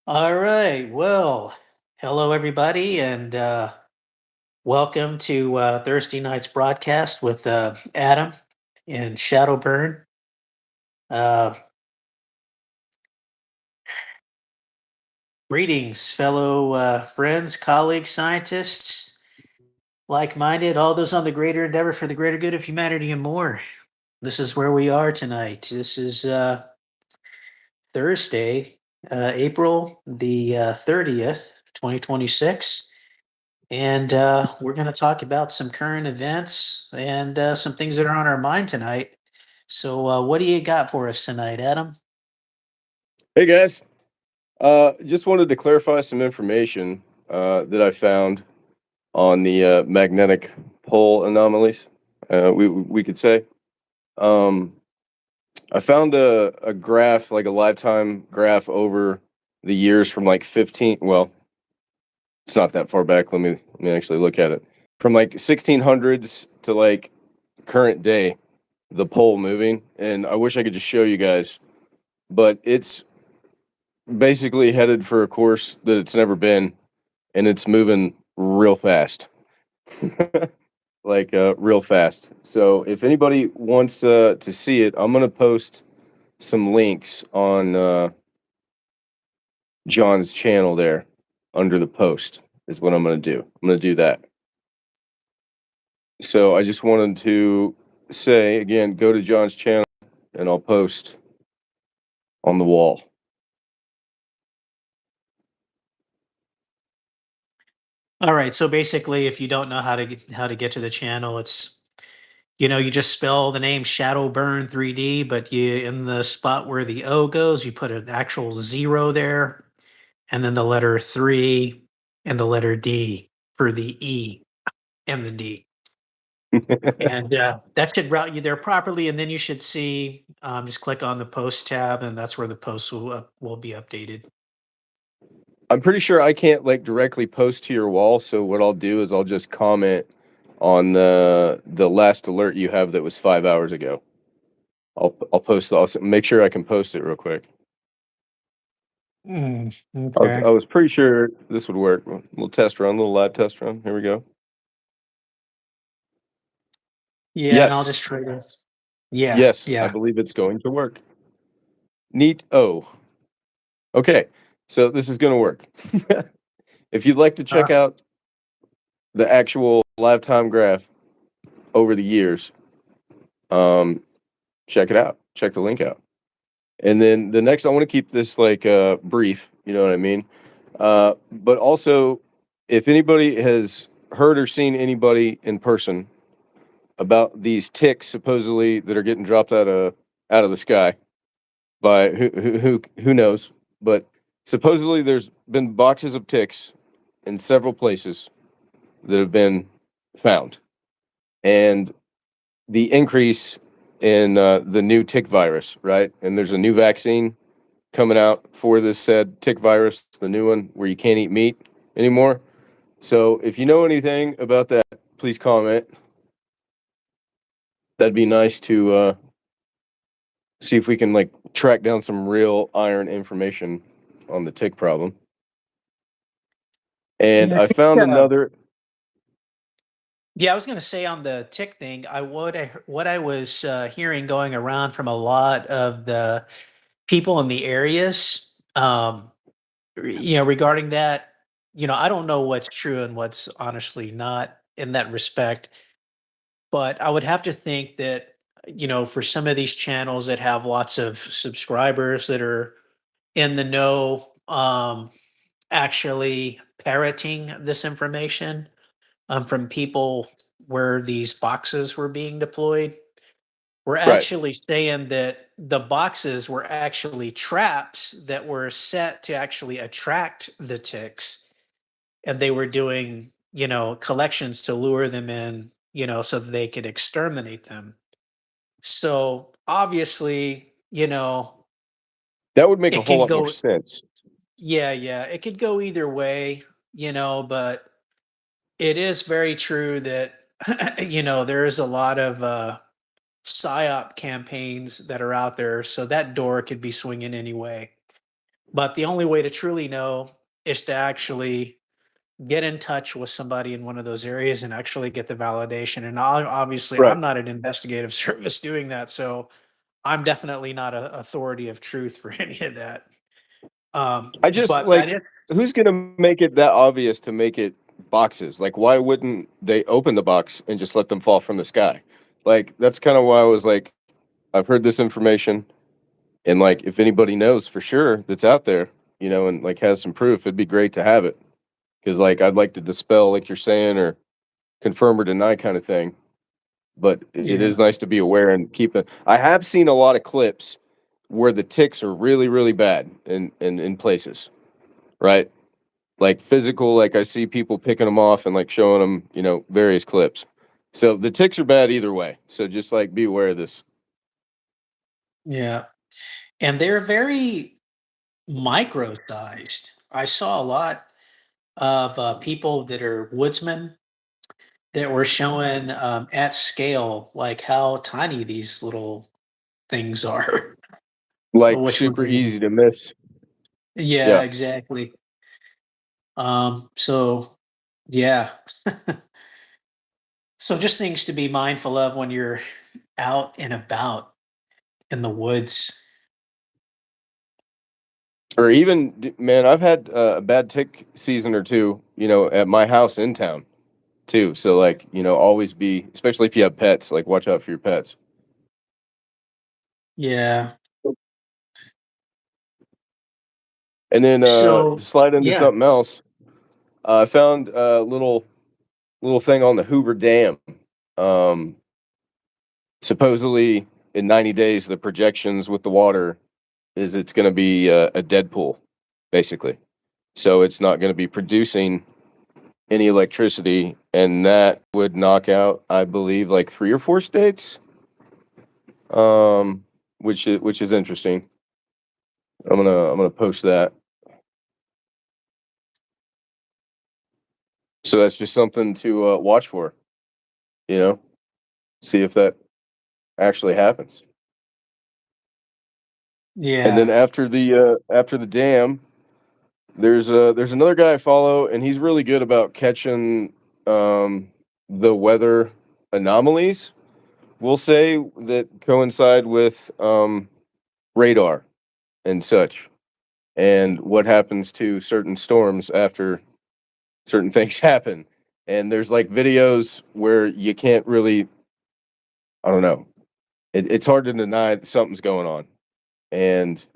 All right. Well, hello everybody, and welcome to Thursday night's broadcast with Adam and Shadowburn. Uh, Greetings, fellow friends, colleagues, scientists, like-minded, all those on the greater endeavor for the greater good of humanity and more. This is where we are tonight. This is Thursday, April the 30th, 2026. And we're going to talk about some current events and some things that are on our mind tonight. So, what do you got for us tonight, Adam? Hey guys, just wanted to clarify some information that I found on the magnetic pole anomalies. We could say um, I found a graph, like a lifetime graph over the years from like 15. Well, it's not that far back. Let me actually look at it from like 1600s to like current day. The pole moving, and I wish I could just show you guys, but it's basically headed for a course that it's never been, and it's moving real fast. Like real fast. So if anybody wants to see it, I'm gonna post some links on John's channel there under the post. Is what I'm gonna do. I'm gonna do that. So I just wanted to say again, go to John's channel, and I'll post on the wall. All right. So basically, if you don't know how to get to the channel, it's you just spell the name Shadowburn 3D, but you in the spot where the O goes, you put an actual zero there, and then the letter three and the letter D for the E and the D. And that should route you there properly. And then you should see, just click on the post tab, and that's where the post will be updated. I'm pretty sure I can't like directly post to your wall, so what I'll do is I'll just comment on the last alert you have that was 5 hours ago. I'll post. I'll make sure I can post it real quick. I Okay. was pretty sure this would work. Little test run, little live test run. Here we go. Yeah, and I'll Yes, just try this. Yeah, yes, I yeah. believe it's going to work. Neat. Oh, okay. So this is going to work. If you'd like to Uh, check out the actual live time graph over the years, um, check it out. Check the link out. And then the next, I want to keep this like brief. You know what I mean? But also, if anybody has heard or seen anybody in person about these ticks supposedly that are getting dropped out of the sky by who knows, but supposedly there's been boxes of ticks in several places that have been found, and the increase in the new tick virus, right? And there's a new vaccine coming out for this said tick virus, the new one where you can't eat meat anymore. So if you know anything about that, please comment. That'd be nice to see if we can like track down some real iron information on the tick problem. And yeah, I I think. found another. Yeah, I was going to say on the tick thing, what I was hearing going around from a lot of the people in the areas, regarding that. I don't know what's true and what's honestly not in that respect. But I would have to think that, for some of these channels that have lots of subscribers that are in the know, actually parroting this information from people where these boxes were being deployed. We're Right. actually saying that the boxes were actually traps that were set to actually attract the ticks, and they were doing, collections to lure them in, so that they could exterminate them. So obviously, That would make a it whole can lot more go, sense. yeah, yeah, it could go either way, but it is very true that, there is a lot of psyop campaigns that are out there. So that door could be swinging anyway. But the only way to truly know is to actually get in touch with somebody in one of those areas and actually get the validation. And obviously, Right. I'm not an investigative service doing that, so I'm definitely not a authority of truth for any of that. I just But that like is, who's gonna make it that obvious to make it boxes? Like, why wouldn't they open the box and just let them fall from the sky? Like, that's kind of why I was like, I've heard this information, and like, if anybody knows for sure that's out there, and like has some proof, it'd be great to have it because like I'd like to dispel, like you're saying, or confirm or deny kind of thing. But it yeah, is nice to be aware and keep it. I have seen a lot of clips where the ticks are really, really bad in places, right? Like physical, like I see people picking them off and like showing them, various clips. So the ticks are bad either way. So just like be aware of this. yeah, and they're very micro-sized. I saw a lot of people that are woodsmen that were showing at scale like how tiny these little things are, Like which would super be easy to miss. yeah, Yeah. exactly. So yeah. So just things to be mindful of when you're out and about in the woods. Or even, man, I've had a bad tick season or two, at my house in town too. So like, always be, especially if you have pets, like watch out for your pets. Yeah. And then to So slide into yeah. something else, I found a little thing on the Hoover Dam. Um, Supposedly in 90 days, the projections with the water is it's going to be a dead pool, basically. So it's not going to be producing any electricity, and that would knock out, I believe, like 3 or 4 states. Which is interesting. I'm gonna post that. So that's just something to watch for. You know, see if that actually happens. And then Yeah. after the dam, there's another guy I follow, and he's really good about catching the weather anomalies. We'll say that coincide with radar and such, and what happens to certain storms after certain things happen. And there's like videos where you can't really, I don't know, it's hard to deny that something's going on. And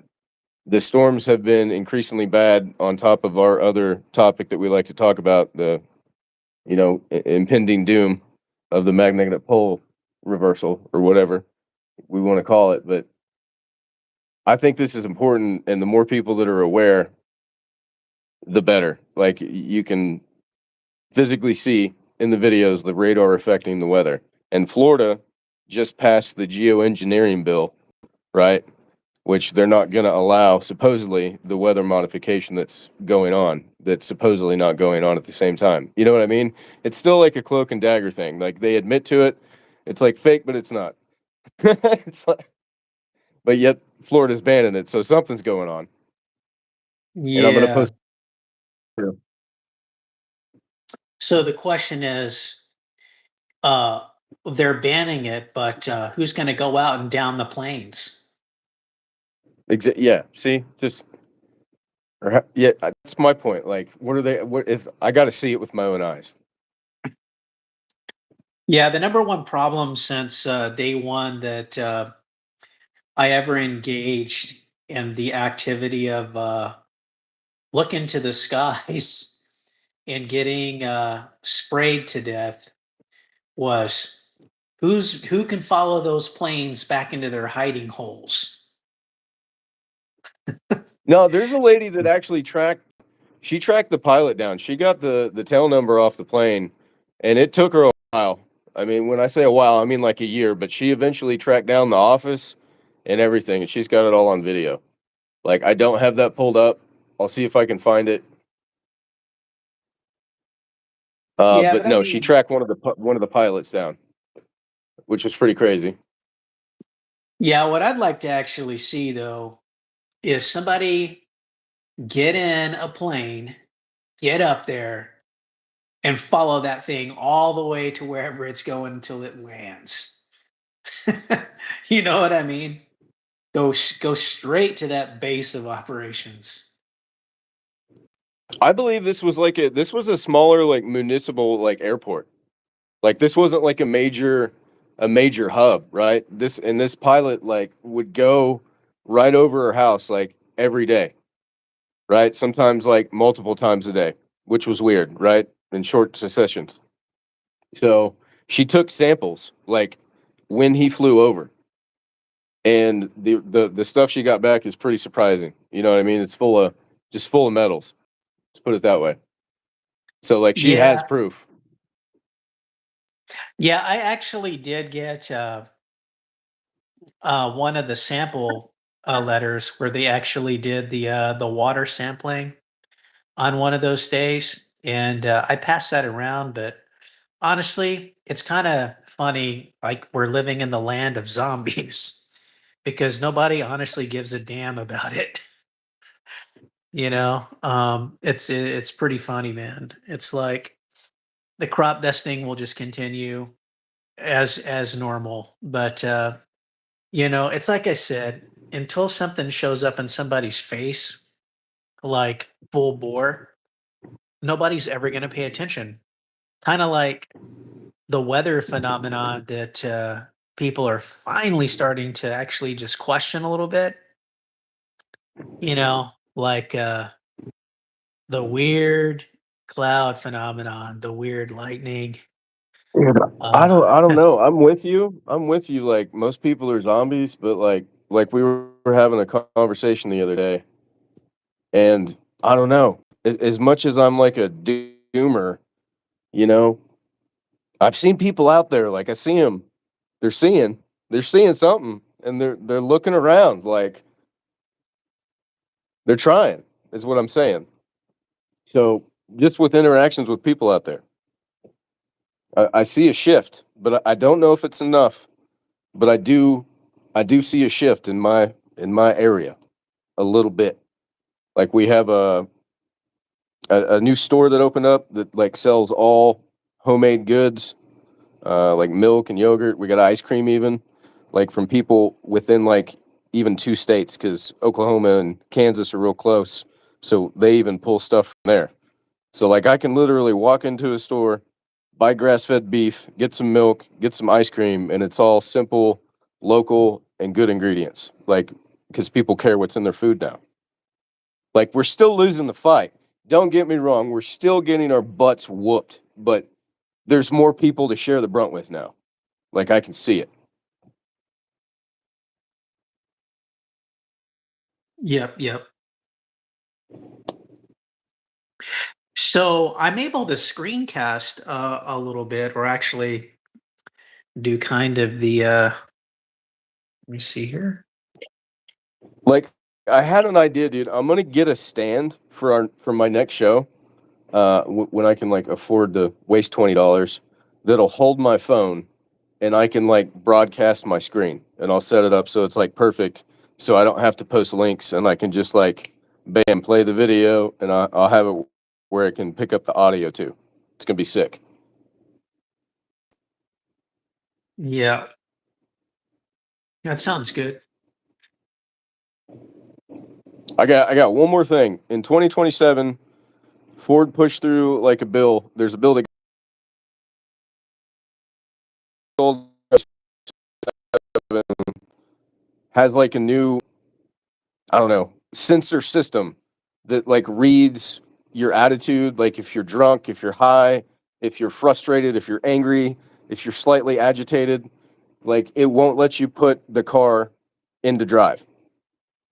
the storms have been increasingly bad on top of our other topic that we like to talk about, the impending doom of the magnetic pole reversal or whatever we want to call it. But I think this is important, and the more people that are aware, the better. Like you can physically see in the videos the radar affecting the weather. And Florida just passed the geoengineering bill, right? Which they're not going to allow, supposedly, the weather modification that's supposedly not going on at the same time. You know what I mean? It's still like a cloak and dagger thing. Like they admit to it. It's like fake, but it's not. It's like, but yet Florida's banning it. So something's going on. And I'm going to Yeah. post here. So the question is, uh, they're banning it, but who's going to go out and down the plains? Yeah. See, just, yeah, that's my point. Like, what are they, what if I got to see it with my own eyes? Yeah, the number one problem since day one that I ever engaged in the activity of looking to the skies and getting sprayed to death was who can follow those planes back into their hiding holes. No, there's a lady that actually tracked the pilot down. She got the tail number off the plane, and it took her a while. I mean, when I say a while, I mean like a year, but she eventually tracked down the office and everything, and she's got it all on video. Like I don't have that pulled up. I'll see if I can find it. Yeah, But but I no, she mean, tracked one of the pilots down, which was pretty crazy. yeah, what I'd like to actually see though is somebody. get in a plane, get up there, and follow that thing all the way to wherever it's going until it lands. You know what I mean? Go straight to that base of operations. I believe this was a smaller like municipal like airport. Like this wasn't like a major hub, right? This pilot like would go right over her house like every day, right? Sometimes like multiple times a day, which was weird, right? In short successions. So she took samples like when he flew over, and the stuff she got back is pretty surprising. You know what I mean? It's full of metals. Let's put it that way. So like she has Yeah, proof. yeah, I actually did get one of the sample letters where they actually did the water sampling on one of those days, and I passed that around. But honestly, it's kind of funny, like we're living in the land of zombies because nobody honestly gives a damn about it. It's pretty funny, man. It's like the crop dusting will just continue as normal, but it's like I said, until something shows up in somebody's face, like full bore, nobody's ever going to pay attention. Kind of like the weather phenomenon that people are finally starting to actually just question a little bit. Like the weird cloud phenomenon, the weird lightning. Yeah. Uh, I don't know. I'm with you. I'm with you. Like most people are zombies, but like we were having a conversation the other day, and I don't know. As much as I'm like a doomer, you know, I've seen people out there. Like I see them. They're seeing. They're seeing something, and they're looking around. Like they're trying. Is what I'm saying. So just with interactions with people out there, I see a shift, but I don't know if it's enough. But I do see a shift in my area a little bit. Like we have a new store that opened up that like sells all homemade goods, like milk and yogurt. We got ice cream even, like from people within like even two states because Oklahoma and Kansas are real close. So they even pull stuff from there. So like I can literally walk into a store, buy grass-fed beef, get some milk, get some ice cream, and it's all simple, local, and good ingredients. Like because people care what's in their food now. Like we're still losing the fight. Don't get me wrong, we're still getting our butts whooped, but there's more people to share the brunt with now. Like I can see it. yep, yep. So I'm able to screencast a little bit, or actually do kind of the. Let me see here. Like I had an idea, dude. I'm gonna get a stand for my next show. When I can like afford to waste $20, that'll hold my phone, and I can like broadcast my screen, and I'll set it up so it's like perfect, so I don't have to post links, and I can just like bam play the video, and I'll have it where it can pick up the audio too. It's gonna be sick. Yeah, that sounds good. I got one more thing. In 2027, Ford pushed through like a bill. There's a bill that has like a new, I don't know, sensor system that like reads your attitude, like if you're drunk, if you're high, if you're frustrated, if you're angry, if you're slightly agitated, like it won't let you put the car into drive,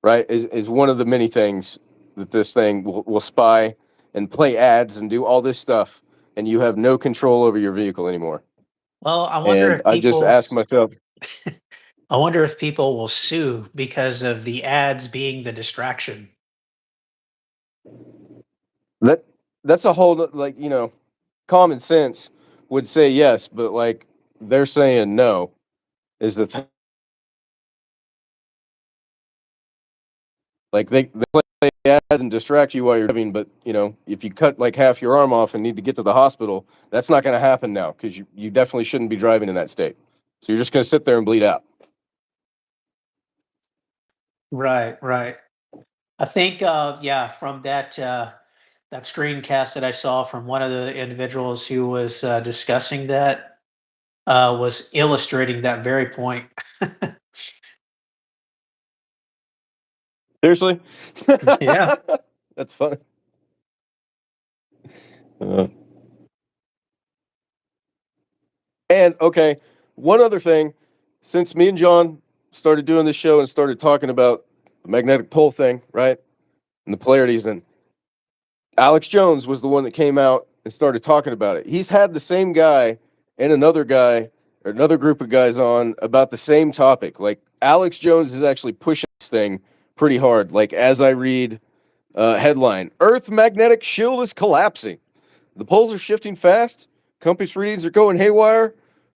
right? Is one of the many things that this thing will spy and play ads and do all this stuff, and you have no control over your vehicle anymore. Well, And I just ask myself, I wonder if people will sue because of the ads being the distraction. that that's a whole like common sense would say yes, but like they're saying no is the thing. Like they play ads and distract you while you're driving. But if you cut like half your arm off and need to get to the hospital, that's not going to happen now because you definitely shouldn't be driving in that state. So you're just going to sit there and bleed out. Right, right. I think, yeah, from that screencast that I saw from one of the individuals who was discussing that, was illustrating that very point. Seriously, Yeah. that's funny. Uh, and okay, one other thing, since me and John started doing this show and started talking about the magnetic pole thing, right, and the polarities, and Alex Jones was the one that came out and started talking about it. He's had the same guy and another guy or another group of guys on about the same topic. Like Alex Jones is actually pushing this thing pretty hard. Like as I read headline, Earth magnetic shield is collapsing. The poles are shifting fast. Compass readings are going haywire.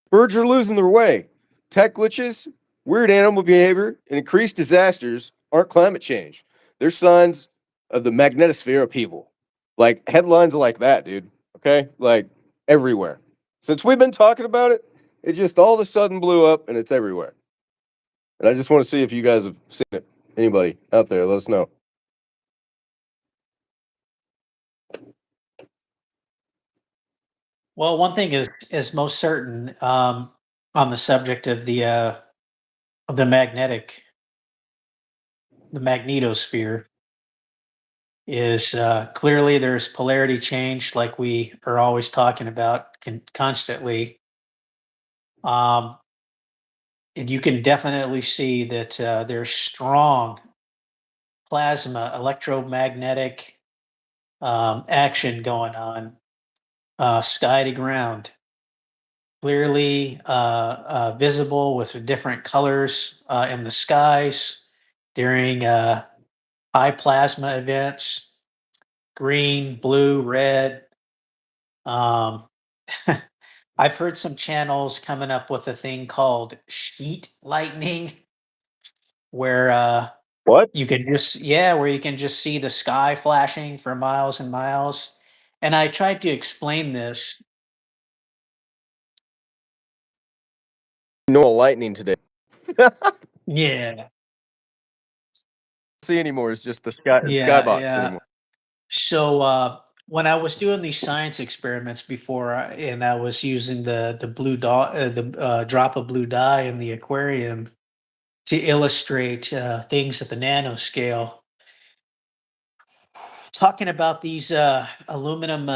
Birds are losing their way. Tech glitches, weird animal behavior, and increased disasters aren't climate change. They're signs of the magnetosphere upheaval. Like headlines like that, dude. Okay? Like everywhere. Since we've been talking about it, it just all of a sudden blew up and it's everywhere. And I just want to see if you guys have seen it. Anybody out there, let us know. Well, one thing is most certain, on the subject of the magnetosphere, is clearly there's polarity change, like we are always talking about constantly. Um, and you can definitely see that there's strong plasma electromagnetic action going on, sky to ground, clearly visible with different colors in the skies during high plasma events, green, blue, red. Um, I've heard some channels coming up with a thing called sheet lightning, where What? you can just, yeah, where you can just see the sky flashing for miles and miles. And I tried to explain this. No lightning today. Yeah, See anymore. It's just the skybox yeah. anymore. So when I was doing these science experiments before, and I was using the blue dot, the drop of blue dye in the aquarium to illustrate things at the nanoscale, talking about these aluminum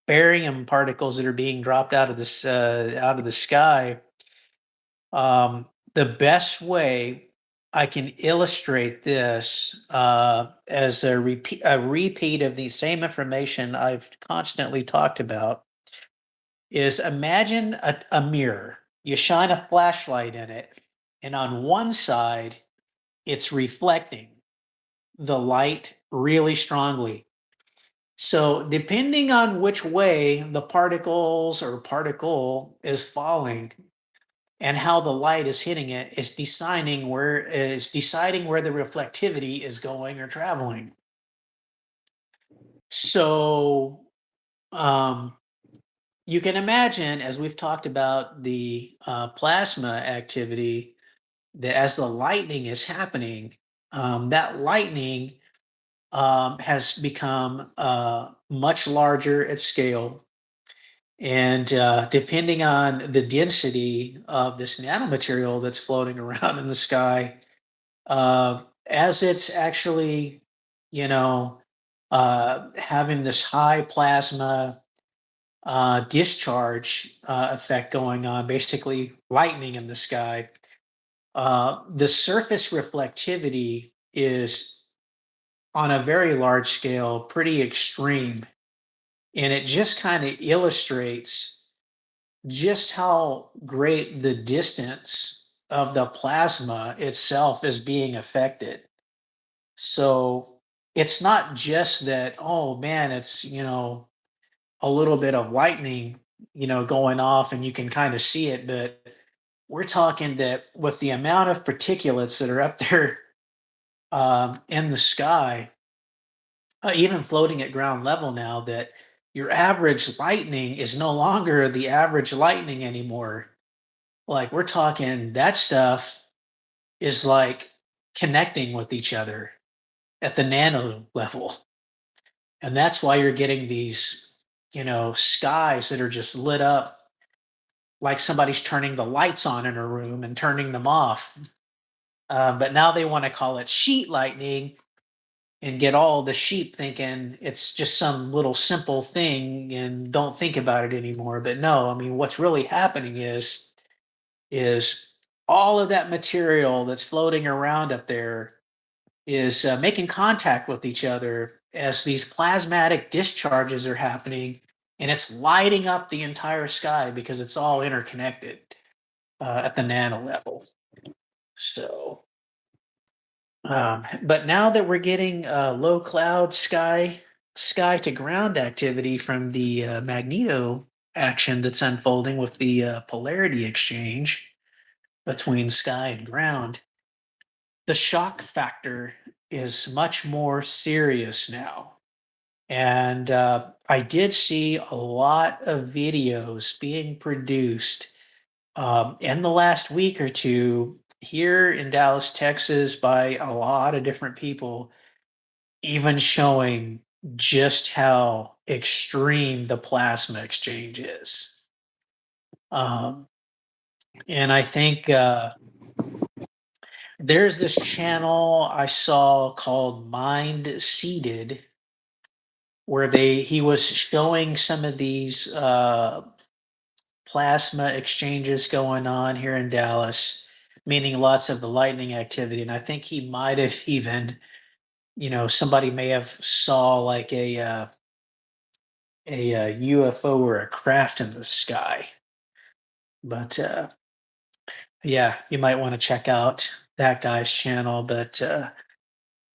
barium particles that are being dropped out of this out of the sky. The best way I can illustrate this as a repeat of the same information I've constantly talked about is imagine a mirror. You shine a flashlight in it, and on one side, it's reflecting the light really strongly. So, depending on which way the particles or particle is falling, and how the light is hitting it is deciding where the reflectivity is going or traveling. So um, you can imagine, as we've talked about the plasma activity, that as the lightning is happening, that lightning has become much larger at scale. And depending on the density of this nanomaterial that's floating around in the sky, as it's actually, you know, having this high plasma discharge effect going on, basically lightning in the sky, the surface reflectivity is on a very large scale, pretty extreme. And it just kind of illustrates just how great the distance of the plasma itself is being affected. So it's not just that, oh man, it's, a little bit of lightning, going off and you can kind of see it, but we're talking that with the amount of particulates that are up there in the sky, even floating at ground level now, that your average lightning is no longer the average lightning anymore. Like we're talking that stuff is like connecting with each other at the nano level. And that's why you're getting these, skies that are just lit up like somebody's turning the lights on in a room and turning them off. But now they want to call it sheet lightning and get all the sheep thinking it's just some little simple thing and don't think about it anymore. But no, I mean, what's really happening is all of that material that's floating around up there is making contact with each other as these plasmatic discharges are happening, and it's lighting up the entire sky because it's all interconnected at the nano level. So, but now that we're getting low cloud sky to ground activity from the magneto action that's unfolding with the polarity exchange between sky and ground, the shock factor is much more serious now. And I did see a lot of videos being produced in the last week or two here in Dallas, Texas, by a lot of different people, even showing just how extreme the plasma exchange is. Um, and I think there's this channel I saw called Mind Seated, where he was showing some of these plasma exchanges going on here in Dallas, meaning lots of the lightning activity. And I think he might have even, somebody may have saw like a UFO or a craft in the sky. But yeah, you might want to check out that guy's channel. But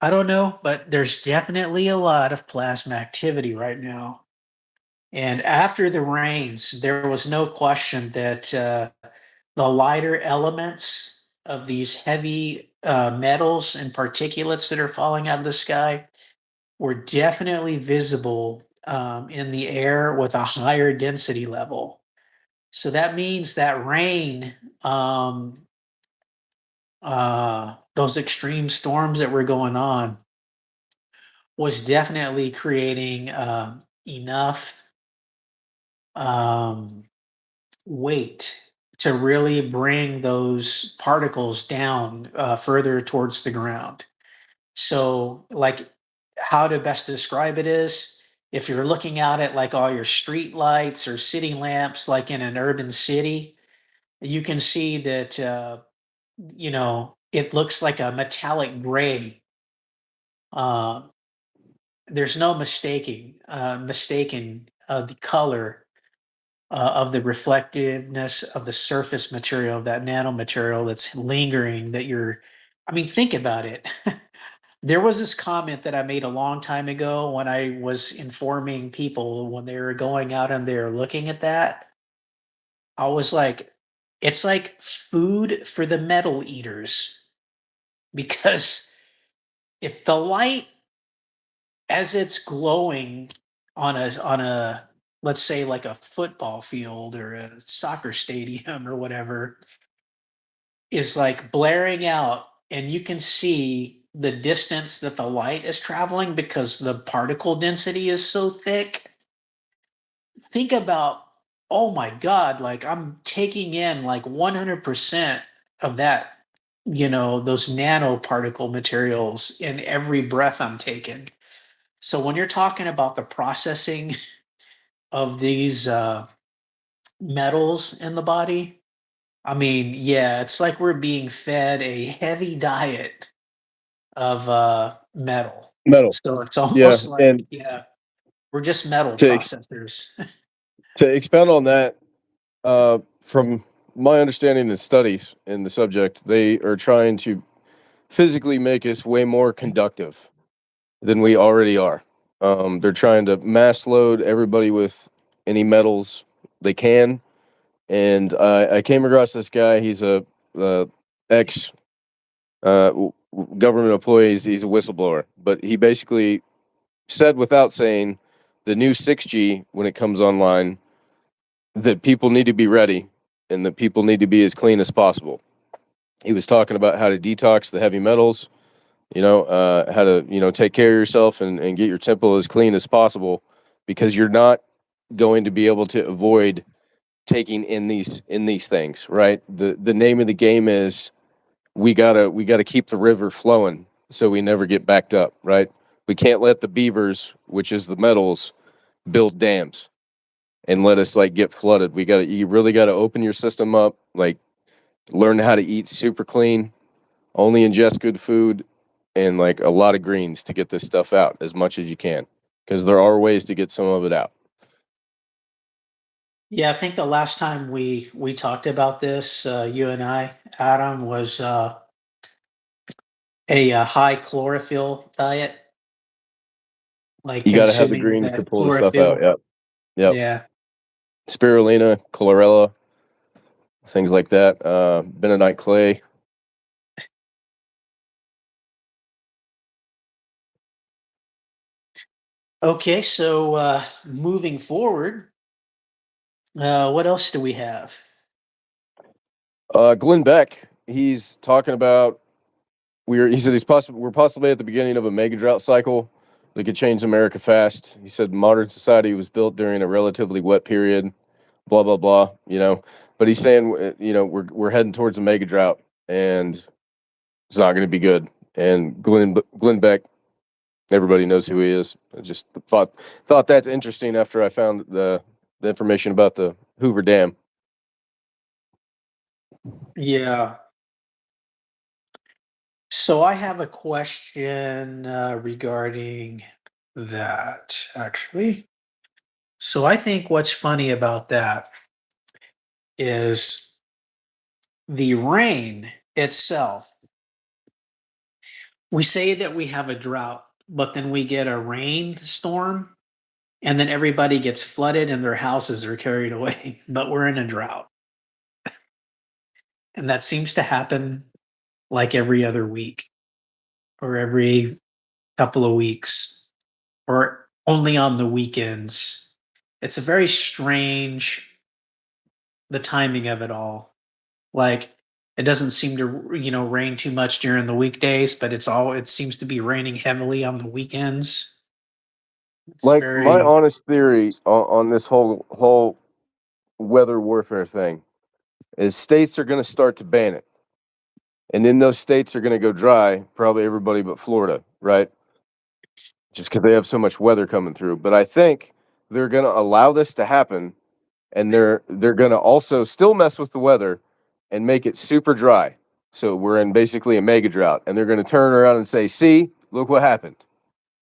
I don't know, but there's definitely a lot of plasma activity right now. And after the rains, there was no question that the lighter elements of these heavy metals and particulates that are falling out of the sky were definitely visible in the air with a higher density level. So that means that rain, those extreme storms that were going on, was definitely creating enough um, weight to really bring those particles down further towards the ground. So, like, how to best describe it is if you're looking out at like all your street lights or city lamps, like in an urban city, you can see that, it looks like a metallic gray. Uh, there's no mistaking the color of the reflectiveness of the surface material of that nanomaterial that's lingering that you're I mean, think about it. There was this comment that I made a long time ago when I was informing people when they were going out and they're looking at that. I was like, it's like food for the metal eaters because if the light as it's glowing on a let's say like a football field or a soccer stadium or whatever is like blaring out and you can see the distance that the light is traveling because the particle density is so thick. Think about, oh my god, like I'm taking in like 100% of that, those nanoparticle materials in every breath I'm taking. So when you're talking about the processing of these metals in the body, I mean, yeah, it's like we're being fed a heavy diet of metal. Metal. So it's Yeah, almost like, and yeah, we're just metal to processors. to expound on that, from my understanding and studies in the subject, they are trying to physically make us way more conductive than we already are. They're trying to mass load everybody with any metals they can. And I came across this guy. He's a ex government employees. He's a whistleblower, but he basically said without saying the new 6G when it comes online that people need to be ready and that people need to be as clean as possible. He was talking about how to detox the heavy metals, how to, take care of yourself and get your temple as clean as possible because you're not going to be able to avoid taking in these things, right? The name of the game is we gotta keep the river flowing so we never get backed up, right? We can't let the beavers, which is the metals, build dams and let us like get flooded. You really gotta open your system up, like learn how to eat super clean, only ingest good food, and like a lot of greens to get this stuff out as much as you can. Because there are ways to get some of it out. Yeah, I think the last time we talked about this, you and I, Adam, was a high chlorophyll diet, like You gotta have the consuming greens to that pull the stuff out. chlorophyll. Yep. Yep. Yeah. Spirulina, chlorella, things like that. Bentonite clay. Okay, so moving forward, what else do we have? Glenn Beck, he's talking about he said we're possibly at the beginning of a mega drought cycle that could change America fast. He said modern society was built during a relatively wet period, blah blah blah, But he's saying we're heading towards a mega drought and it's not going to be good. And Glenn Beck, everybody knows who he is. I just thought that's interesting after I found the information about the Hoover Dam. Yeah. So I have a question regarding that, actually. So I think what's funny about that is the rain itself. We say that we have a drought, but then we get a rainstorm and then everybody gets flooded and their houses are carried away, but we're in a drought. And that seems to happen like every other week or every couple of weeks or only on the weekends. It's a very strange the timing of it all. Like it doesn't seem to rain too much during the weekdays, but it seems to be raining heavily on the weekends. It's Like my very honest theory on this whole weather warfare thing is states are going to start to ban it, and then those states are going to go dry. Probably everybody but Florida, right? Just because they have so much weather coming through. But I think they're going to allow this to happen, and they're going to also still mess with the weather and make it super dry. So we're in basically a mega drought, and they're going to turn around and say, "See, look what happened,"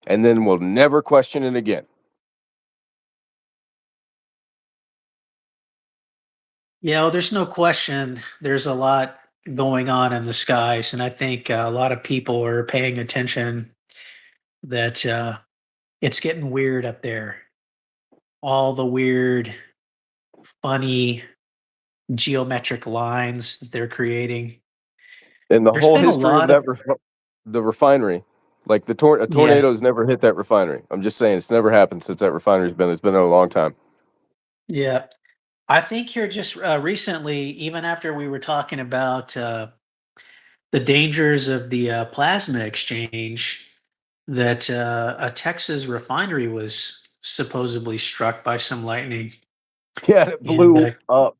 and then we'll never question it again. yeah, well, there's no question there's a lot going on in the skies, and I think a lot of people are paying attention that it's getting weird up there. All the weird, funny geometric lines that they're creating. And the There's whole been a history of lot of the refinery, like a yeah, tornado's never hit that refinery. I'm just saying it's never happened since that refinery's been. It's been there a long time. yeah. I think here just recently, even after we were talking about the dangers of the plasma exchange, that a Texas refinery was supposedly struck by some lightning, Yeah, it and blew up.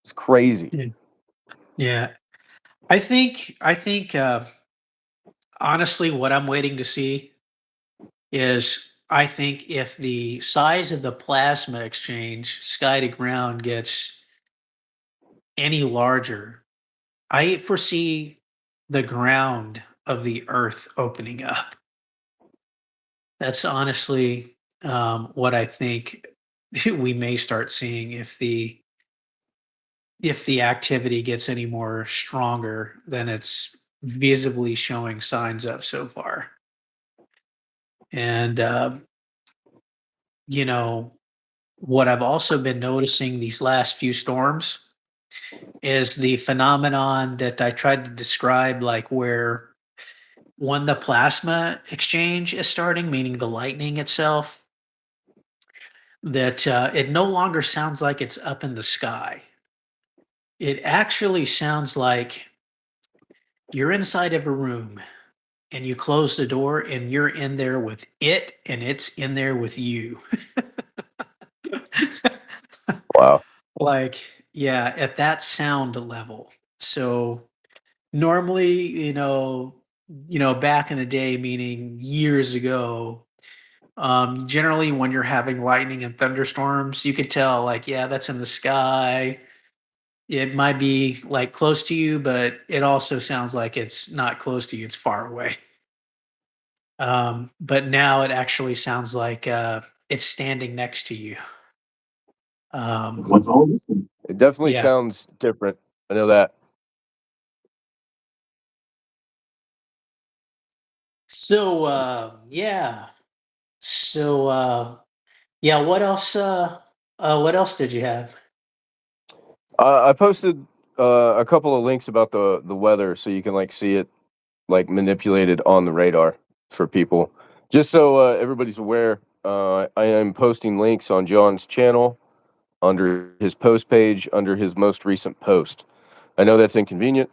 It's crazy. yeah, yeah. I think honestly, what I'm waiting to see is I think if the size of the plasma exchange sky to ground gets any larger, I foresee the ground of the earth opening up. That's honestly what I think we may start seeing if the activity gets any more stronger than it's visibly showing signs of so far. And you know what I've also been noticing these last few storms. is the phenomenon that I tried to describe, like where when the plasma exchange is starting, meaning the lightning itself, that it no longer sounds like it's up in the sky. It actually sounds like you're inside of a room and you close the door and you're in there with it and it's in there with you. Wow. Like, yeah, at that sound level. So normally, back in the day, meaning years ago, generally when you're having lightning and thunderstorms, you could tell, like, yeah, that's in the sky. It might be like close to you, but it also sounds like it's not close to you, it's far away. But now it actually sounds like it's standing next to you. What's all this? It definitely Yeah. sounds different. I know that. So yeah. So yeah, what else did you have? I posted a couple of links about the weather, so you can like see it like manipulated on the radar for people. Just so everybody's aware, I am posting links on John's channel under his post page under his most recent post. I know that's inconvenient.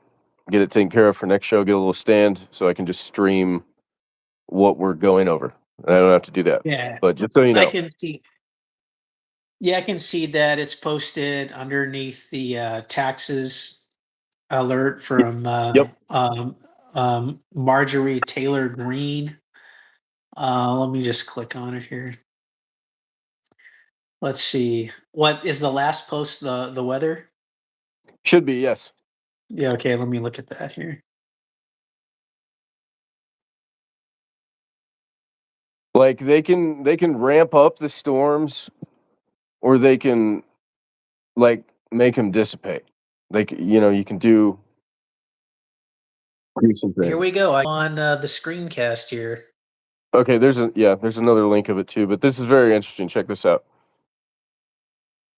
Get it taken care of for next show. Get a little stand so I can just stream what we're going over. And I don't have to do that. Yeah. But just so you I know, can see Yeah, I can see that it's posted underneath the taxes alert Y- from yep, Marjorie Taylor Greene. Let me just click on it here. Let's see. What is the last post? The weather? should be yes. Yeah. Okay. Let me look at that here. Like they can ramp up the storms, or they can like make them dissipate. You can do some Here things. we go. I'm on the screencast here. Okay, there's another link of it too, but this is very interesting. Check this out.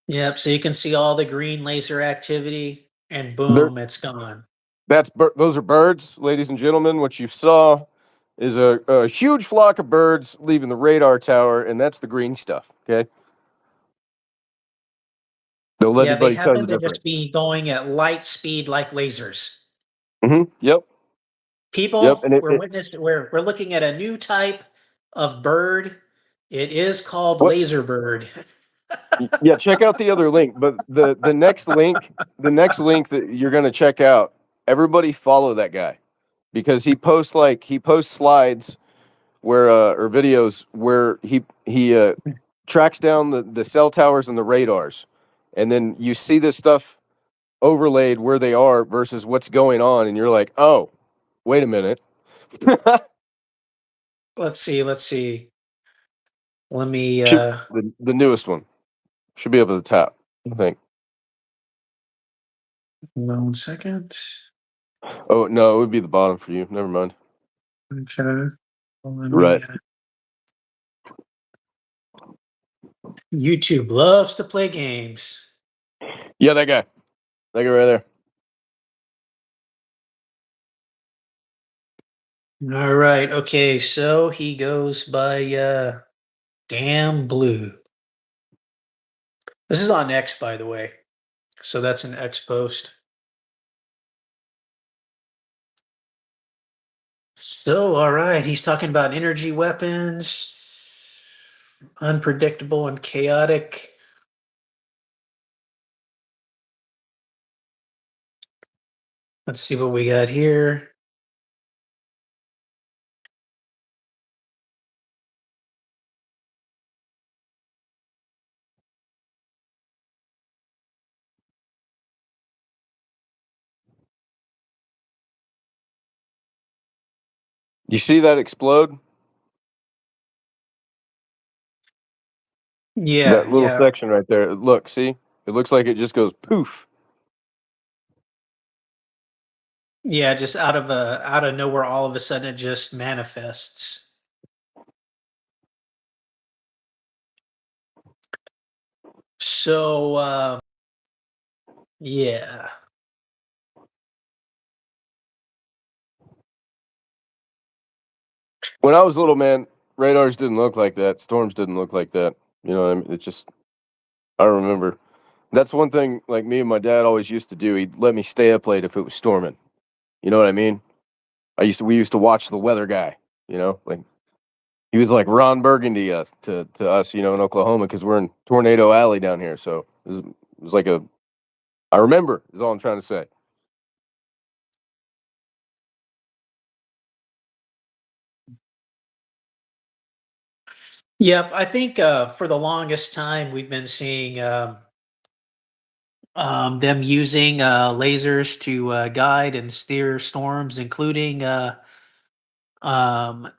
Yep. So you can see all the green laser activity, and There, boom, it's gone. those are birds, ladies and gentlemen. What you saw is a huge flock of birds leaving the radar tower, and that's the green stuff. Okay, don't let Yeah, they anybody tell you happen to different. just be going at light speed like lasers. Yep, yep, People, and we're we're looking at a new type of bird. It is called what? laser bird. Yeah, check out the other link. But the next link that you're gonna check out, everybody follow that guy because he posts slides where or videos where he tracks down the cell towers and the radars, and then you see this stuff overlaid where they are versus what's going on, and you're like, oh, wait a minute. Let's see, let's see. Let me Should the newest one should be up at the top, I think. 1 second. Oh no, it would be the bottom for you. Never mind. Okay. Well, let me Right. YouTube loves to play games. Yeah, that guy right there. All right. Okay, so he goes by Damn Blue. This is on X, by the way. So that's an X post. So, all right, he's talking about energy weapons, unpredictable and chaotic. Let's see what we got here. You see that explode? That Yeah, little yeah, section right there. Look, see? It looks like it just goes poof. yeah. Just out of nowhere, all of a sudden, it just manifests. So, Yeah. When I was little, man, radars didn't look like that. Storms didn't look like that. You know what I mean? It's just I remember. That's one thing like me and my dad always used to do. He'd let me stay up late if it was storming. You know what I mean? We used to watch the weather guy, you know? Like he was like Ron Burgundy to us, you know, in Oklahoma because we're in Tornado Alley down here. So it was like a I remember is all I'm trying to say. Yep. I think for the longest time we've been seeing them using lasers to guide and steer storms, including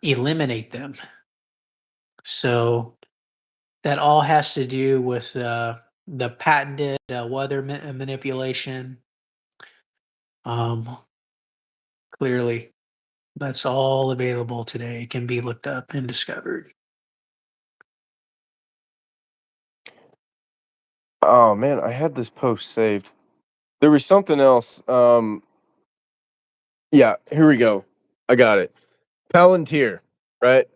eliminate them. So that all has to do with the patented weather manipulation. Um, Clearly, that's all available today. It can be looked up and discovered. Oh man, I had this post saved. There was something else. Yeah, here we go. I got it. Palantir, right?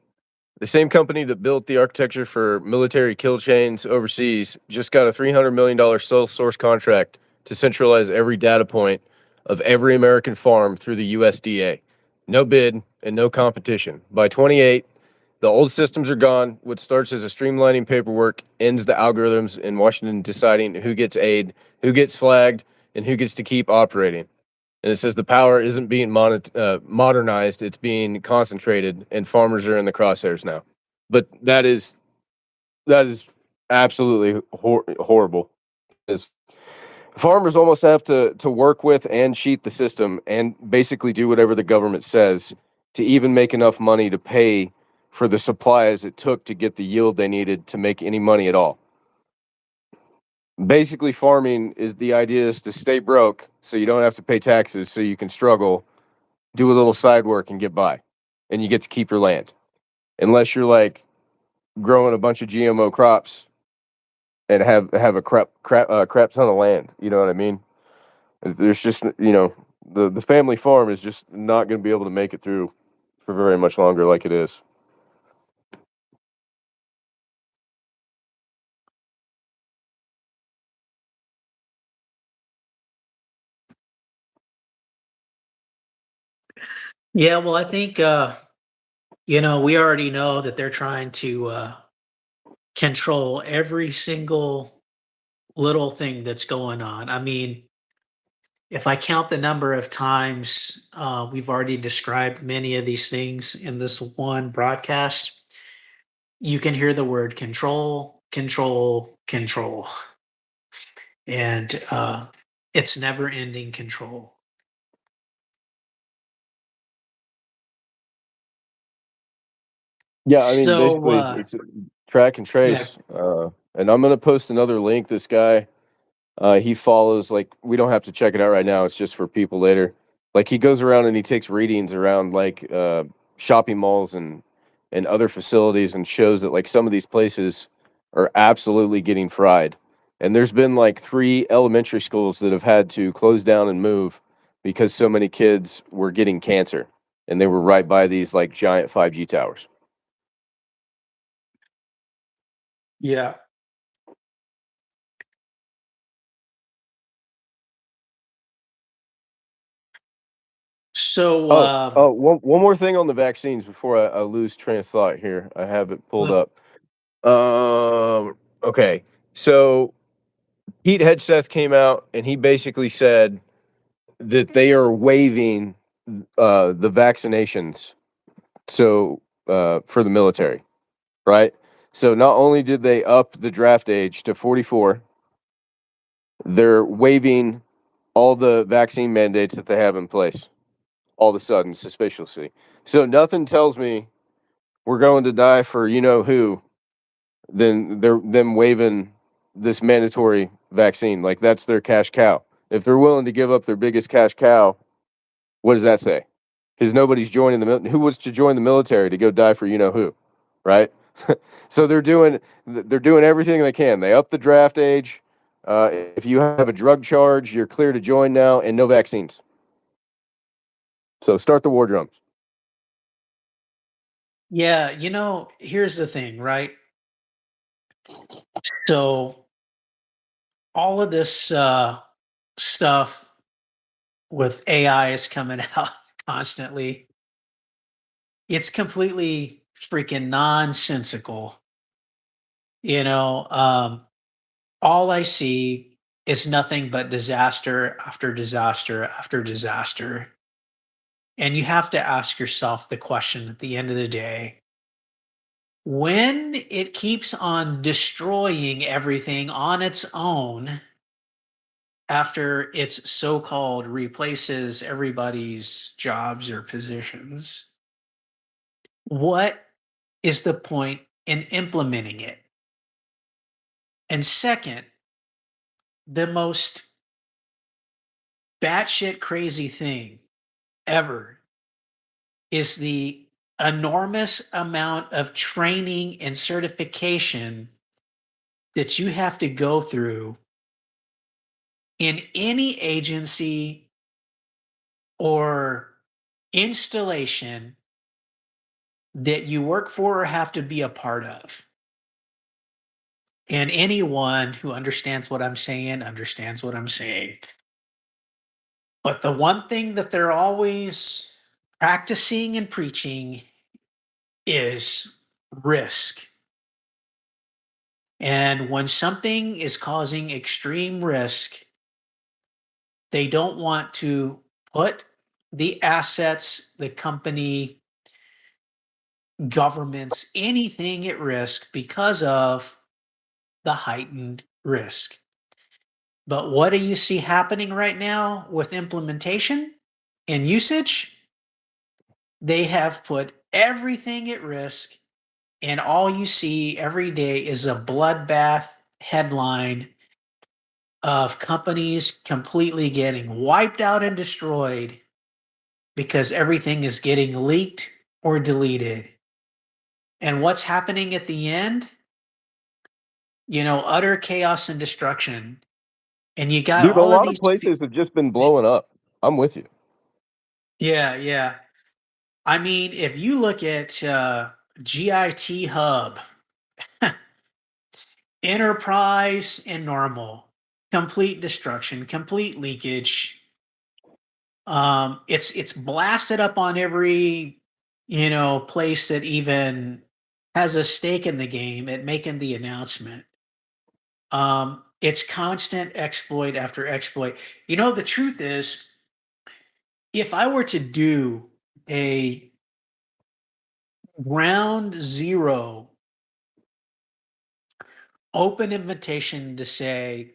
The same company that built the architecture for military kill chains overseas just got a $300 million sole source contract to centralize every data point of every American farm through the USDA. No bid and no competition. By 28, the old systems are gone. What starts as a streamlining paperwork ends the algorithms in Washington deciding who gets aid, who gets flagged, and who gets to keep operating. And it says the power isn't being modernized; it's being concentrated, and farmers are in the crosshairs now. But that is absolutely horrible. Is farmers almost have to work with and cheat the system and basically do whatever the government says to even make enough money to pay for the supplies it took to get the yield they needed to make any money at all. Basically, farming is the idea is to stay broke so you don't have to pay taxes, so you can struggle, do a little side work, and get by, and you get to keep your land. Unless you're like growing a bunch of GMO crops and have a crap ton of land. You know what I mean? There's just the family farm is just not going to be able to make it through for very much longer like it is. Yeah, well, I think we already know that they're trying to control every single little thing that's going on. I mean, if I count the number of times we've already described many of these things in this one broadcast, you can hear the word control, control, control, and it's never ending control. Yeah, I mean, So, basically, it's track and yeah. trace. And I'm gonna post another link. This guy, he follows like we don't have to check it out right now. It's just for people later. Like he goes around and he takes readings around like shopping malls and other facilities and shows that like some of these places are absolutely getting fried. And there's been like 3 elementary schools that have had to close down and move because so many kids were getting cancer and they were right by these like giant 5G towers. Yeah. So, One more thing on the vaccines before I lose train of thought here. I have it pulled uh, up. Okay. So Pete Hegseth came out and he basically said that they are waiving the vaccinations. So for the military, right? So not only did they up the draft age to 44, they're waiving all the vaccine mandates that they have in place all of a sudden, suspiciously. So nothing tells me we're going to die for you know who, then they're them waiving this mandatory vaccine. Like that's their cash cow. If they're willing to give up their biggest cash cow, what does that say? Because nobody's joining who wants to join the military to go die for you know who, right? So they're doing everything they can. They up the draft age. If you have a drug charge, you're clear to join now, and no vaccines. So start the war drums. Yeah, here's the thing, right? So all of this stuff with AI is coming out constantly. It's completely freaking nonsensical. You know, all I see is nothing but disaster after disaster after disaster. And you have to ask yourself the question at the end of the day, when it keeps on destroying everything on its own after its so-called replaces everybody's jobs or positions, what is the point in implementing it? And second, the most batshit crazy thing ever is the enormous amount of training and certification that you have to go through in any agency or installation that you work for or have to be a part of. And anyone who understands what I'm saying understands what I'm saying. But the one thing that they're always practicing and preaching is risk. And when something is causing extreme risk, they don't want to put the assets, the company, governments, anything at risk because of the heightened risk. But what do you see happening right now with implementation and usage? They have put everything at risk, and all you see every day is a bloodbath headline of companies completely getting wiped out and destroyed because everything is getting leaked or deleted. And what's happening at the end? Utter chaos and destruction. And you got Dude, a all of lot of these. places have just been blowing up. I'm with you. Yeah, yeah. I mean, if you look at GIT Hub, Enterprise and Normal, complete destruction, complete leakage. It's blasted up on every place that even has a stake in the game at making the announcement. It's constant exploit after exploit. The truth is, if I were to do a ground zero open invitation to say,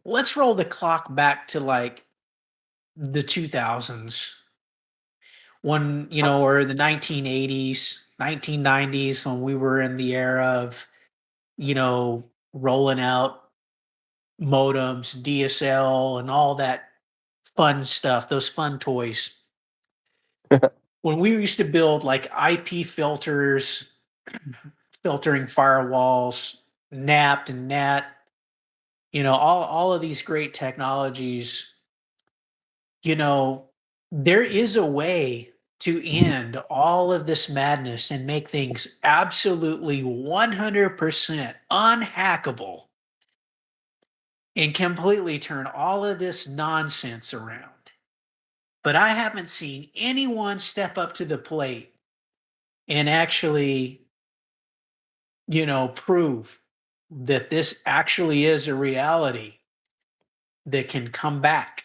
let's roll the clock back to like the 2000s when, or the 1980s, 1990s, when we were in the era of, rolling out modems, DSL, and all that fun stuff, those fun toys. When we used to build like IP filters, filtering firewalls, NAPT and NAT, all of these great technologies, you know, there is a way to end all of this madness and make things absolutely 100% unhackable and completely turn all of this nonsense around. But I haven't seen anyone step up to the plate and actually, prove that this actually is a reality that can come back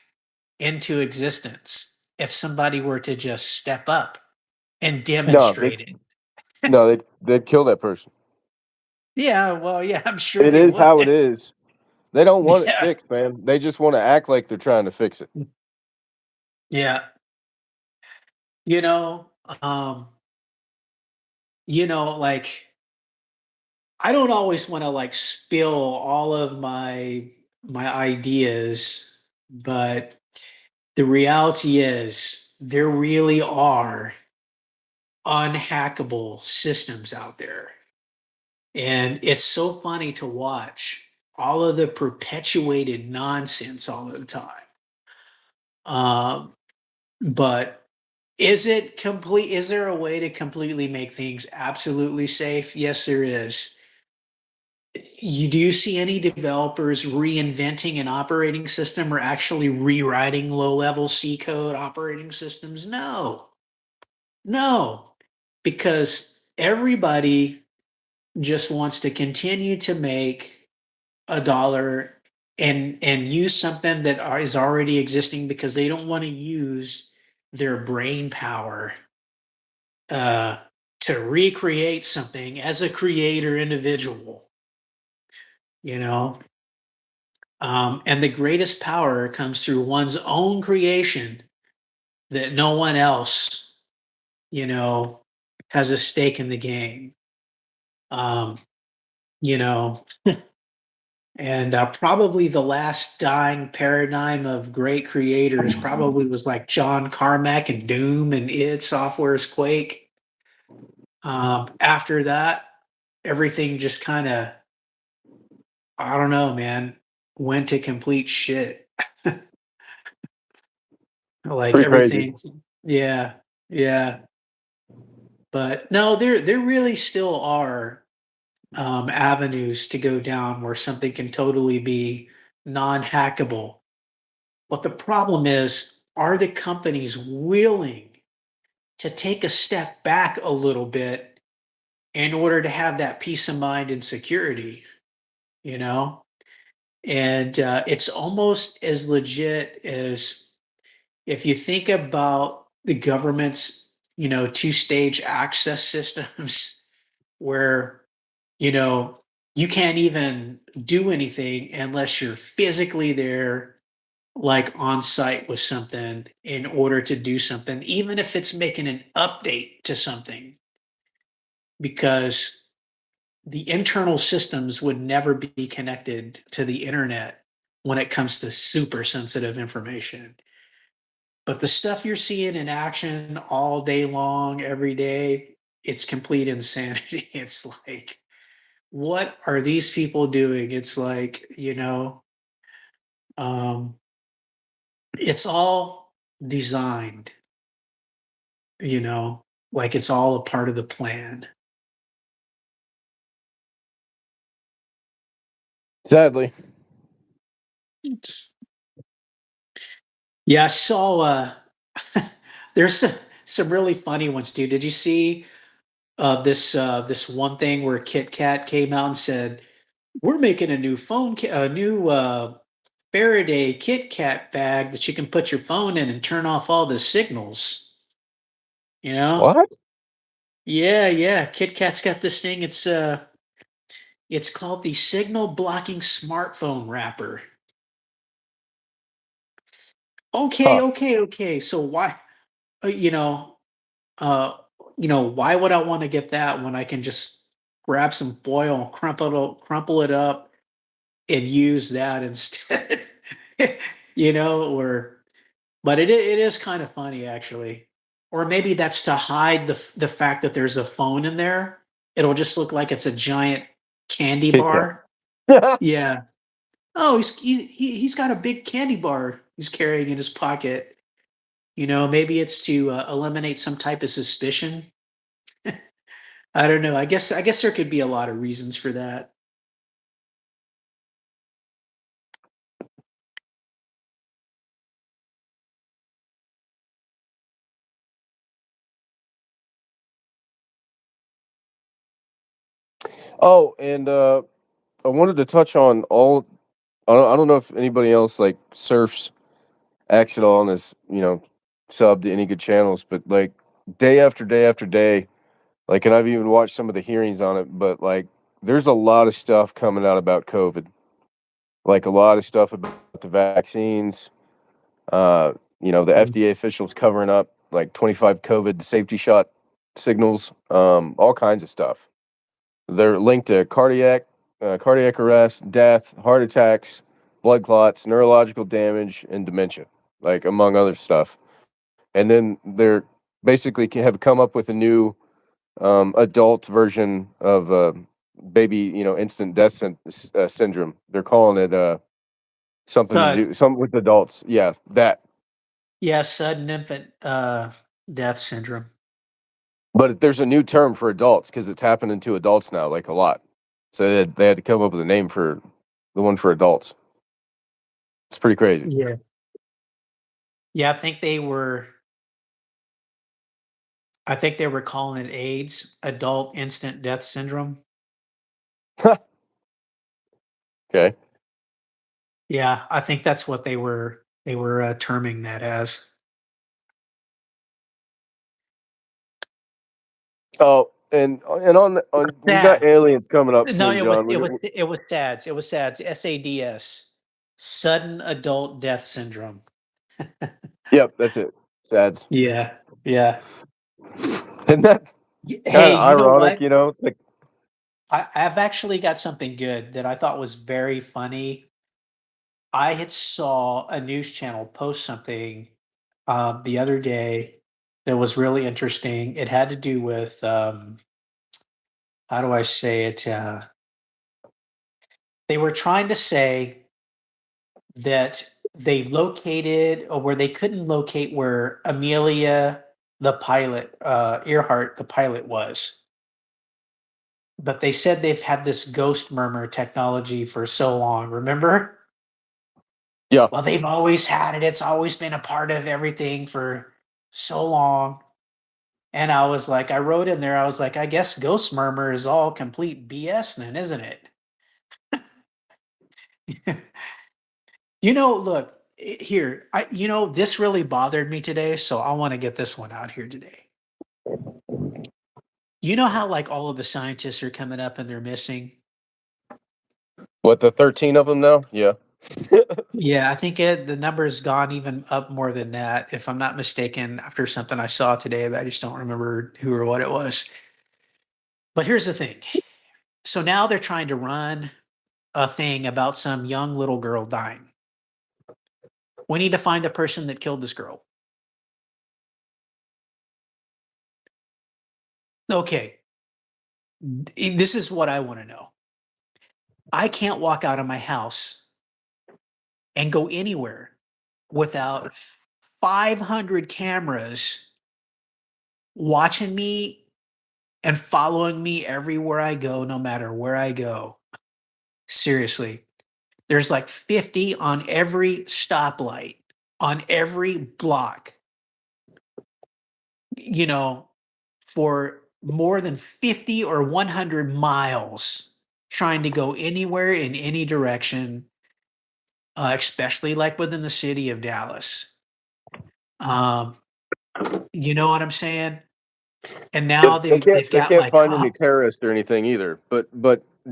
into existence if somebody were to just step up and No, demonstrate it. they'd kill that person. Yeah, well, yeah, I'm sure It they is would. how it is. They don't want it Yeah, fixed, man. They just want to act like they're trying to fix it. yeah. You know, um, like I don't always want to like spill all of my ideas, but the reality is there really are unhackable systems out there. And it's so funny to watch all of the perpetuated nonsense all of the time. Um, but is it complete? Is there a way to completely make things absolutely safe? Yes, there is. You do you see any developers reinventing an operating system or actually rewriting low-level C code operating systems? No, no, because everybody just wants to continue to make a dollar and use something that is already existing because they don't want to use their brain power uh, to recreate something as a creator individual, you know. And the greatest power comes through one's own creation that no one else, you know, has a stake in the game. Um, you know, and probably the last dying paradigm of great creators probably was like John Carmack and Doom and id Software's Quake. After that, everything just kind of, I don't know, man, went to complete shit. It's Like pretty crazy. everything, yeah, yeah. But no, there really still are avenues to go down where something can totally be non-hackable. But the problem is, are the companies willing to take a step back a little bit in order to have that peace of mind and security? You know, and it's almost as legit as if you think about the government's, two-stage access systems where, you know, you can't even do anything unless you're physically there, like on site with something in order to do something, even if it's making an update to something, because the internal systems would never be connected to the internet when it comes to super sensitive information. But the stuff you're seeing in action all day long, every day, it's complete insanity. It's like, what are these people doing? It's like, um, it's all designed, you know, like it's all a part of the plan. Sadly. It's, yeah, I saw there's some really funny ones too. Did you see this one thing where Kit Kat came out and said, "We're making a new a new Faraday Kit Kat bag that you can put your phone in and turn off all the signals." You know? What? Yeah, yeah. Kit Kat's got this thing. It's called the signal blocking smartphone wrapper. Okay, Huh. okay, okay. So why, uh, you know, uh, why would I want to get that when I can just grab some foil, crumple it up, and use that instead? Or but it is kind of funny actually. Or maybe that's to hide the fact that there's a phone in there. It'll just look like it's a giant candy Kit Kat. bar. Yeah. Oh, he's got a big candy bar he's carrying in his pocket. Maybe it's to eliminate some type of suspicion. I don't know. I guess there could be a lot of reasons for that. Oh, and I wanted to touch on all. I don't know if anybody else like surfs X at all and is subbed to any good channels, but like day after day after day, like, and I've even watched some of the hearings on it, but like there's a lot of stuff coming out about COVID, like a lot of stuff about the vaccines. The Mm. FDA officials covering up like 25 COVID safety shot signals, all kinds of stuff. They're linked to cardiac arrest, death, heart attacks, blood clots, neurological damage, and dementia, like among other stuff. And then they're basically have come up with a new adult version of baby, instant death syndrome. They're calling it something to do SUDS. something with adults. Yeah, that. Yeah, sudden infant death syndrome. But there's a new term for adults because it's happening to adults now, like a lot. So they had to come up with a name for the one for adults. It's pretty crazy. Yeah. Yeah, I think they were calling it AIDS, adult instant death syndrome. Okay. Yeah, I think that's what they were terming that as. Oh, and on we got SADS. aliens coming up No, soon, it was John. it was it was SADS. It was SADS. SADS. Sudden adult death syndrome. Yep, that's it. Sads. Yeah. Yeah. Isn't that kind Hey, of you know ironic? what? Like, I've actually got something good that I thought was very funny. I had saw a news channel post something the other day that was really interesting. It had to do with how do I say it? They were trying to say that they located or where they couldn't locate where Amelia the pilot, Earhart the pilot was. But they said they've had this ghost murmur technology for so long. Remember? yeah. Well, they've always had it. It's always been a part of everything for so long. And I was like, I wrote in there, I was like, I guess ghost murmur is all complete BS then, isn't it? Look, here, this really bothered me today, so I want to get this one out here today. You know how like all of the scientists are coming up and they're missing? What, the 13 of them now? Yeah. Yeah, I think the number's gone even up more than that, if I'm not mistaken, after something I saw today, but I just don't remember who or what it was. But here's the thing. So now they're trying to run a thing about some young little girl dying. We need to find the person that killed this girl. Okay, this is what I want to know. I can't walk out of my house and go anywhere without 500 cameras watching me and following me everywhere I go, no matter where I go. Seriously, there's like 50 on every stoplight, on every block, you know, for more than 50 or 100 miles, trying to go anywhere in any direction, especially like within the city of Dallas. Um, you know what I'm saying? And Yep, now they can't they've they got can't like find any terrorists or anything either. But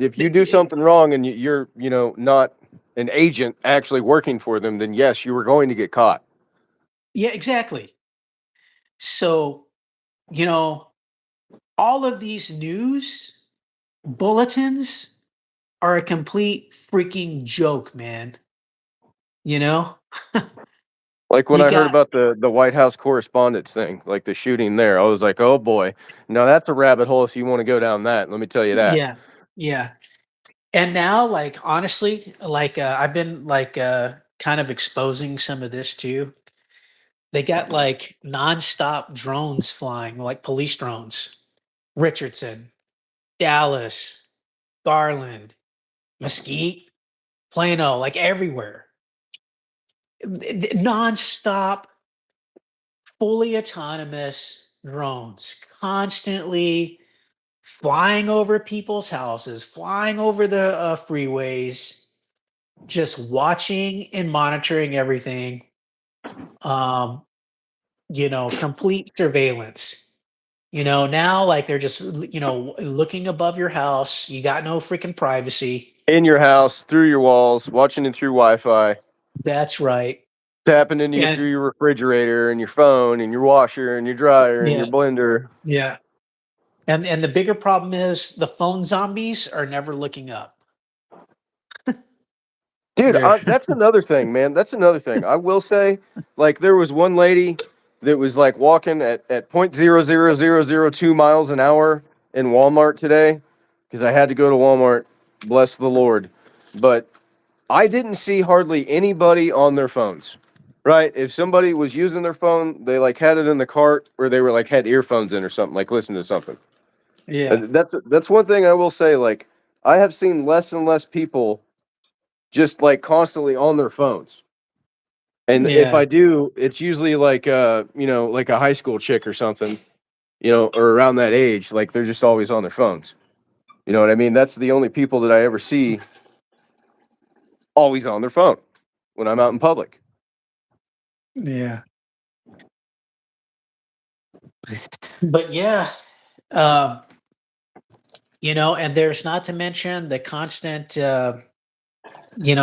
if you do something wrong and you're not an agent actually working for them, then yes, you were going to get caught. yeah, exactly. So, you know, all of these news bulletins are a complete freaking joke, man. You know, Like when you I heard got, about the White House correspondence thing, like the shooting there, I was like, oh boy, now that's a rabbit hole if you want to go down that. Let me tell you that. yeah, yeah. And now, like, honestly, like, I've been like, kind of exposing some of this too. They got like nonstop drones flying, like police drones. Richardson, Dallas, Garland, Mesquite, Plano, like everywhere. Nonstop, fully autonomous drones, constantly flying over people's houses, flying over the freeways, just watching and monitoring everything. Um, complete surveillance. Now like they're just looking above your house. You got no freaking privacy. In your house, through your walls, watching it through Wi-Fi, That's right. tapping into you And through your refrigerator and your phone and your washer and your dryer and your yeah, blender. yeah. And the bigger problem is the phone zombies are never looking up. Dude, They're that's another thing, man. That's another thing. I will say, like, there was one lady that was like walking at 0.00002 miles an hour in Walmart today. because I had to go to Walmart. Bless the Lord. But I didn't see hardly anybody on their phones. Right? If somebody was using their phone, they like had it in the cart, or they were like had earphones in or something, like listening to something. Yeah. That's one thing I will say. Like I have seen less and less people just like constantly on their phones. And if Yeah. I do, it's usually like like a high school chick or something, or around that age. Like they're just always on their phones. You know what I mean? That's the only people that I ever see always on their phone when I'm out in public. Yeah. But yeah, um, and there's not to mention the constant,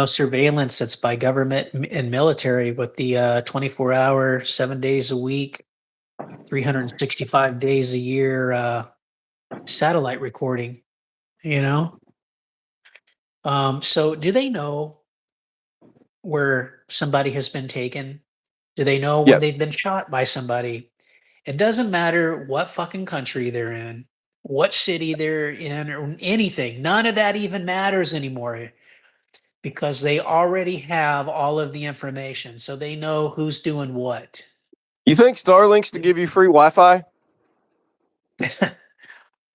surveillance that's by government and military with the 24-hour, 7 days a week, 365 days a year satellite recording, you know? So do they know where somebody has been taken? Do they know when Yes. they've been shot by somebody? It doesn't matter what fucking country they're in, what city they're in, or anything. None of that even matters anymore because they already have all of the information. So they know who's doing what. You think Starlink's to give you free Wi-Fi? I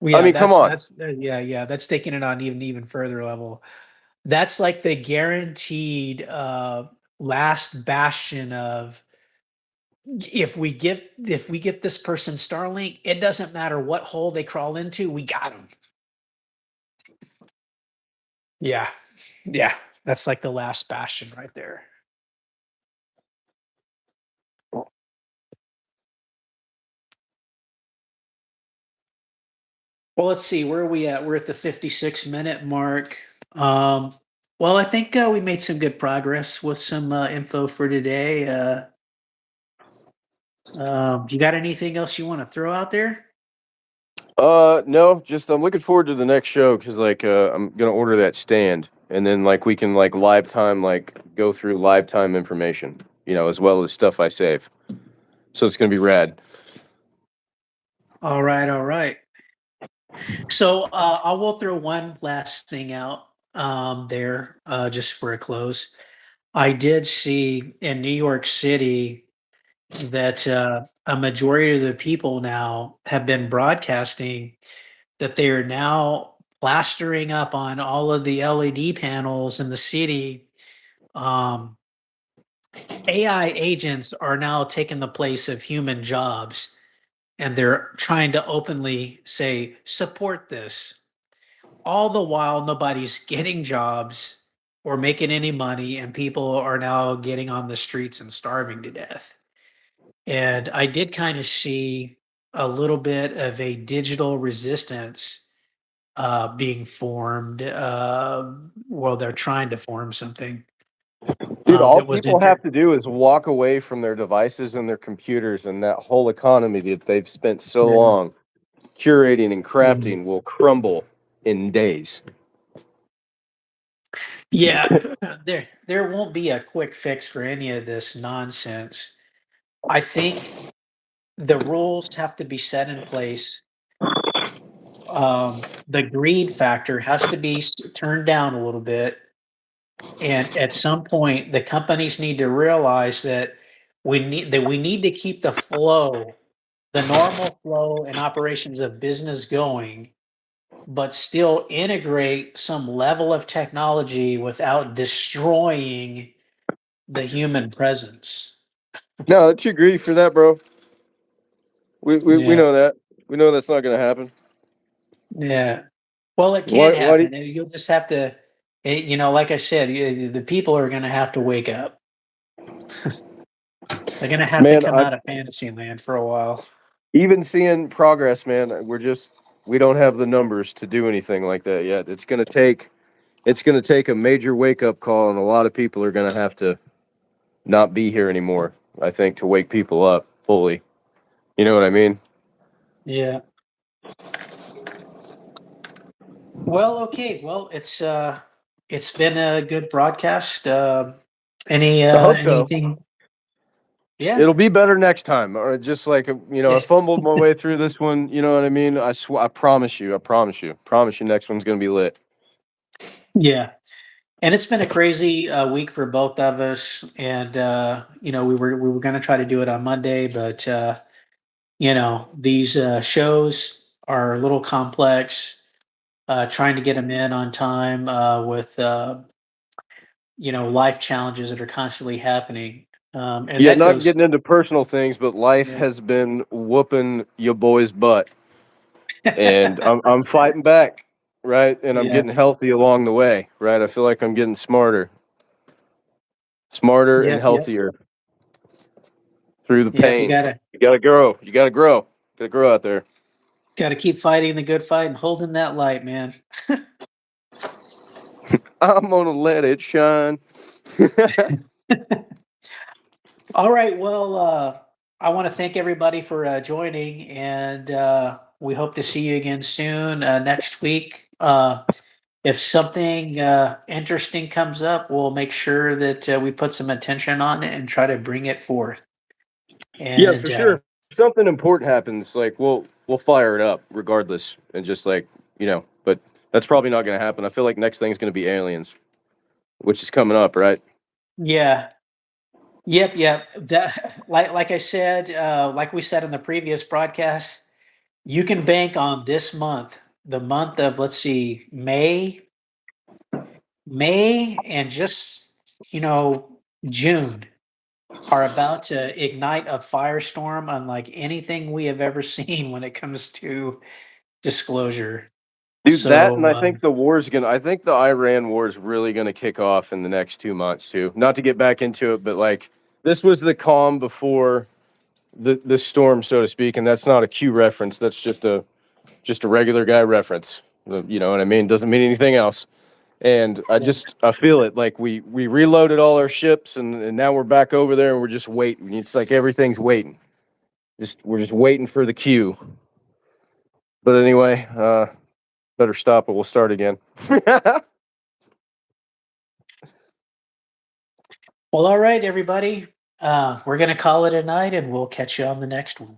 Yeah, mean, come on. yeah, that's taking it on even further level. That's like the guaranteed last bastion of if we get this person Starlink, it doesn't matter what hole they crawl into, we got them. Yeah, yeah, that's like the last bastion right there. Well, let's see, where are we at? We're at the 56-minute mark. Um, well, I think we made some good progress with some info for today. You got anything else you want to throw out there? No, just I'm looking forward to the next show because I'm gonna order that stand, and then like we can like live time like go through live time information, as well as stuff I save. So it's gonna be rad. All right, all right. So I will throw one last thing out there just for a close. I did see in New York City that a majority of the people now have been broadcasting that they are now plastering up on all of the LED panels in the city. Um, AI agents are now taking the place of human jobs, and they're trying to openly say, support this. All the while, nobody's getting jobs or making any money, and people are now getting on the streets and starving to death. And I did kind of see a little bit of a digital resistance being formed. Well, they're trying to form something Dude, all that was people have to do is walk away from their devices and their computers, and that whole economy that they've spent so Yeah. long curating and Mhm. crafting will crumble in days. Yeah, there won't be a quick fix for any of this nonsense. I think the rules have to be set in place. The greed factor has to be turned down a little bit. And at some point, the companies need to realize that we need to keep the normal flow and operations of business going, but still integrate some level of technology without destroying the human presence. No, it's too greedy for that, bro. We Yeah. know that. We know that's not gonna happen. Yeah. Well, it can Why do happen. And you'll just have to, like I said, the people are going to have to wake up. They're going to have to man, come I out of fantasy land for a while. even seeing progress, man, we don't have the numbers to do anything like that yet. It's gonna take a major wake up call, and a lot of people are gonna have to not be here anymore. I think to wake people up fully. You know what I mean? Yeah. Well, okay. Well, it's been a good broadcast. I hope so. Anything Yeah. It'll be better next time. Or just like I fumbled my way through this one. You know what I mean? I promise you. I promise you. Promise you. Next one's gonna be lit. Yeah. And it's been a crazy week for both of us. And we were going to try to do it on Monday, but these shows are a little complex. Trying to get them in on time with life challenges that are constantly happening, and Yeah, that not goes. getting into personal things, but life Yeah. has been whooping your boy's butt, and I'm fighting back, right? And I'm Yeah. getting healthy along the way, right? I feel like I'm getting smarter and Yep. Yep. healthier through the Yep. You pain. gotta You gotta grow. You gotta grow. Gotta grow out there. gotta keep fighting the good fight and holding that light, man. I'm gonna let it shine. All right. Well, I want to thank everybody for joining, and we hope to see you again soon next week. If something interesting comes up, we'll make sure that we put some attention on it and try to bring it forth. Yeah, for And sure. If something important happens, like we'll fire it up regardless, and just like but that's probably not gonna happen. I feel like next thing's gonna be aliens, which is coming up, right? yeah, yep, yep. That, like I said, like we said in the previous broadcast, you can bank on this month, the month of, let's see, May, and just June are about to ignite a firestorm unlike anything we have ever seen when it comes to disclosure. Dude, that and So, I think the war's gonna. I think the Iran war is really gonna kick off in the next 2 months too. Not to get back into it, but like this was the calm before the storm, so to speak, and that's not a Q reference. That's just a regular guy reference. You know what I mean? Doesn't mean anything else. And yeah. I feel it. Like we reloaded all our ships, and now we're back over there, and we're just waiting. It's like everything's waiting. We're just waiting for the cue. But anyway, better stop it. We'll start again. That's Well, all right, everybody. We're going to call it a night and we'll catch you on the next one.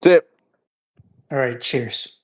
it. All right. Cheers.